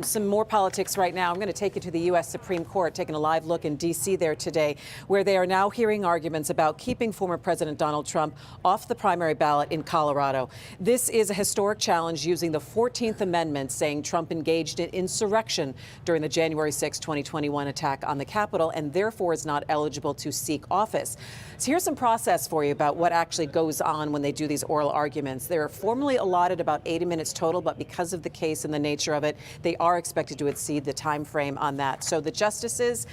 Some more politics right now. I'm going to take you to the U.S. Supreme Court, taking a live look in D.C. there today, where they are now hearing arguments about keeping former President Donald Trump off the primary ballot in Colorado. This is a historic challenge using the 14th Amendment, saying Trump engaged in insurrection during the January 6, 2021 attack on the Capitol and therefore is not eligible to seek office. So here's some process for you about what actually goes on when they do these oral arguments. They're formally allotted about 80 minutes total, but because of the case and the nature of it, they are expected to exceed the time frame on that. So the justices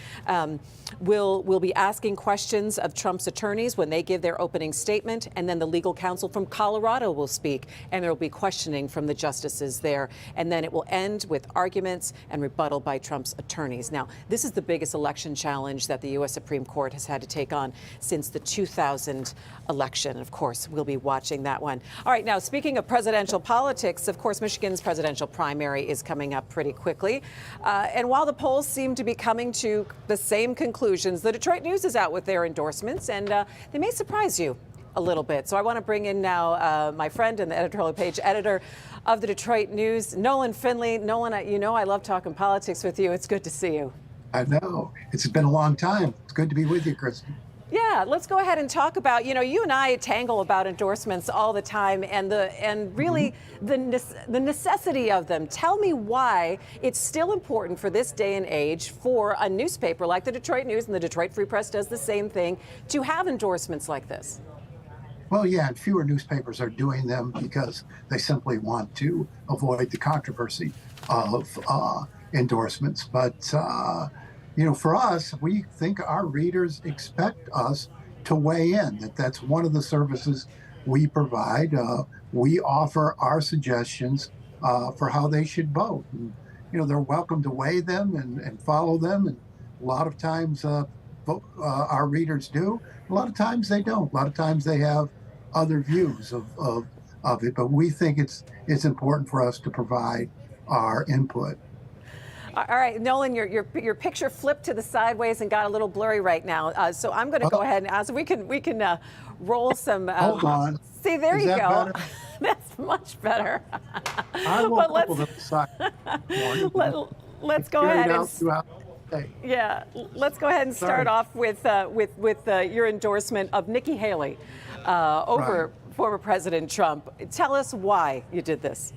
will be asking questions of Trump's attorneys when they give their opening statement, and then the legal counsel from Colorado will speak, and there will be questioning from the justices there. And then it will end with arguments and rebuttal by Trump's attorneys. Now, this is the biggest election challenge that the U.S. Supreme Court has had to take on since the 2000 election. Of course, we'll be watching that one. All right, now, speaking of presidential politics, of course, Michigan's presidential primary is coming up pretty quickly. And while the polls seem to be coming to the same conclusions, the Detroit News is out with their endorsements, and they may surprise you a little bit. So I want to bring in now my friend and the editorial page editor of the Detroit News, Nolan Finley. Nolan, you know I love talking politics with you. It's good to see you. I know. It's been a long time. It's good to be with you, Kristen. Yeah, let's go ahead and talk about, you and I tangle about endorsements all the time and really the necessity of them. Tell me why it's still important for this day and age for a newspaper like the Detroit News, and the Detroit Free Press does the same thing, to have endorsements like this. Well, yeah, and fewer newspapers are doing them because they simply want to avoid the controversy of endorsements. But for us, we think our readers expect us to weigh in, that's one of the services we provide. We offer our suggestions for how they should vote. And, they're welcome to weigh them and follow them. And a lot of times our readers do. A lot of times they don't. A lot of times they have other views of it. But we think it's important for us to provide our input. All right, Nolan, your picture flipped to the sideways and got a little blurry right now. So I'm going to go ahead and ask. We can roll some. Hold on. See, there Is you that go. Better? That's much better. I will couple them aside. Let's go ahead and let's go ahead and start off with your endorsement of Nikki Haley over former President Trump. Tell us why you did this.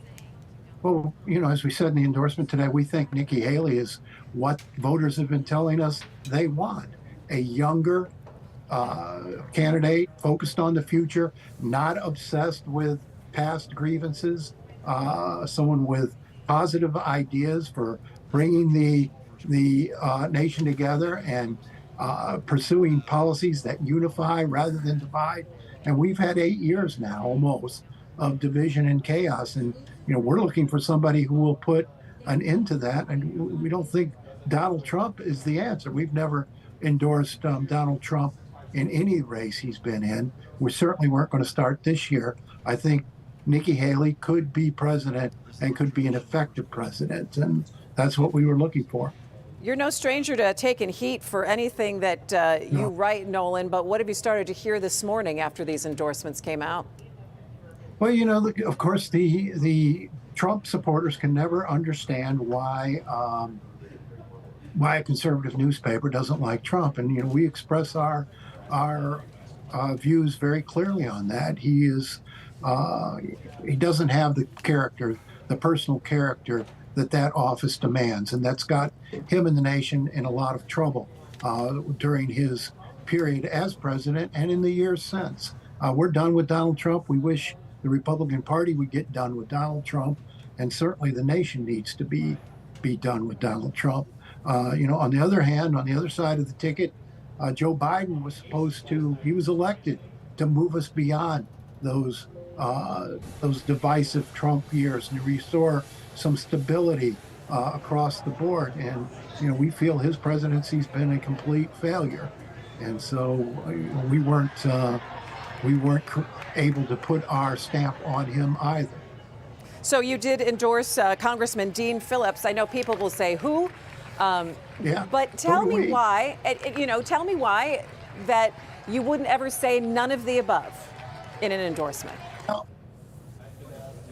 Well, as we said in the endorsement today, we think Nikki Haley is what voters have been telling us they want. A younger candidate focused on the future, not obsessed with past grievances, someone with positive ideas for bringing the nation together and pursuing policies that unify rather than divide. And we've had 8 years now almost of division and chaos. And, we're looking for somebody who will put an end to that. And we don't think Donald Trump is the answer. We've never endorsed Donald Trump in any race he's been in. We certainly weren't going to start this year. I think Nikki Haley could be president and could be an effective president. And that's what we were looking for. You're no stranger to taking heat for anything that you write, Nolan, but what have you started to hear this morning after these endorsements came out? Well, of course, the Trump supporters can never understand why a conservative newspaper doesn't like Trump. And, we express our views very clearly on that. He doesn't have the character, the personal character that office demands. And that's got him and the nation in a lot of trouble during his period as president and in the years since. We're done with Donald Trump. We wish the Republican Party would get done with Donald Trump, and certainly the nation needs to be done with Donald Trump. On the other hand, on the other side of the ticket, Joe Biden he was elected to move us beyond those divisive Trump years and to restore some stability across the board. And, we feel his presidency's been a complete failure. And so we weren't able to put our stamp on him either. So you did endorse Congressman Dean Phillips. I know people will say who, but tell me why. Tell me why that you wouldn't ever say none of the above in an endorsement.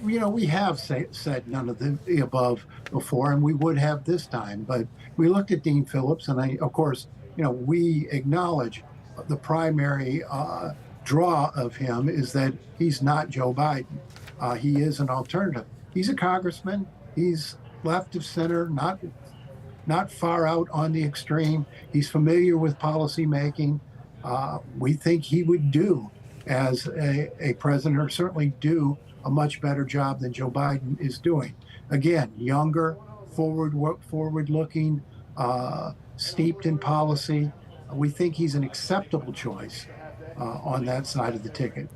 We have said none of the above before, and we would have this time. But we looked at Dean Phillips, and of course, we acknowledge the primary draw of him is that he's not Joe Biden. He is an alternative. He's a congressman. He's left of center, not far out on the extreme. He's familiar with policy making. We think he would do as a president, or certainly do a much better job than Joe Biden is doing. Again, younger, forward looking, steeped in policy. We think he's an acceptable choice on that side of the ticket.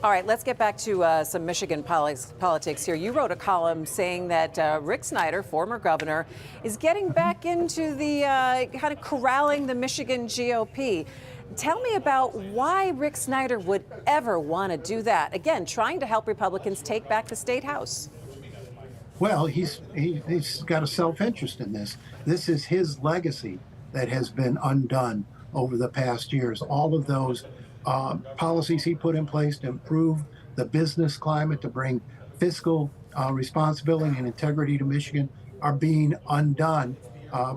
All right, let's get back to some Michigan politics here. You wrote a column saying that Rick Snyder, former governor, is getting back into the kind of corralling the Michigan GOP. Tell me about why Rick Snyder would ever want to do that. Again, trying to help Republicans take back the state house. Well, he's got a self-interest in this. This is his legacy that has been undone over the past years. All of those policies he put in place to improve the business climate, to bring fiscal responsibility and integrity to Michigan, are being undone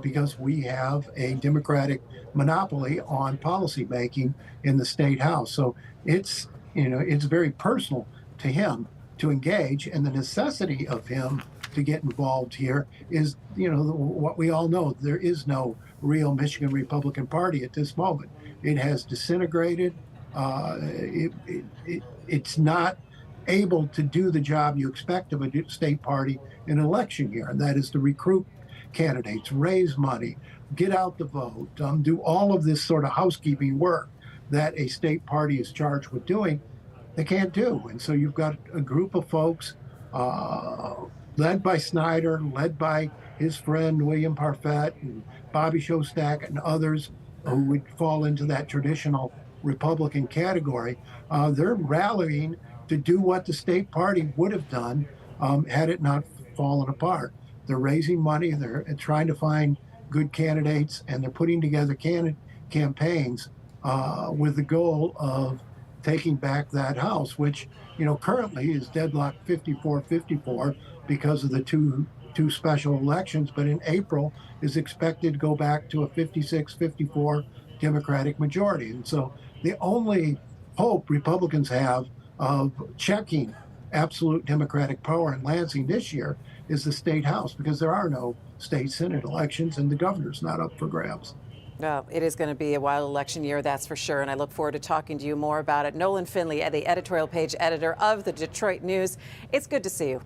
because we have a Democratic monopoly on policy making in the state house. So it's very personal to him to engage, and the necessity of him to get involved here is what we all know. There is no real Michigan Republican Party at this moment. It has disintegrated. It's not able to do the job you expect of a state party in an election year, and that is to recruit candidates, raise money, get out the vote, do all of this sort of housekeeping work that a state party is charged with doing. They can't do. And so you've got a group of folks led by Snyder, led by his friend William Parfett and Bobby Shostak and others who would fall into that traditional Republican category. They're rallying to do what the state party would have done had it not fallen apart. They're raising money, they're trying to find good candidates, and they're putting together campaigns with the goal of taking back that house, which currently is deadlocked 54-54 because of the two special elections, but in April is expected to go back to a 56-54 Democratic majority. And so the only hope Republicans have of checking absolute Democratic power in Lansing this year is the state house, because there are no state senate elections and the governor's not up for grabs. No, it is going to be a wild election year, that's for sure, and I look forward to talking to you more about it. Nolan Finley, the editorial page editor of the Detroit News. It's good to see you.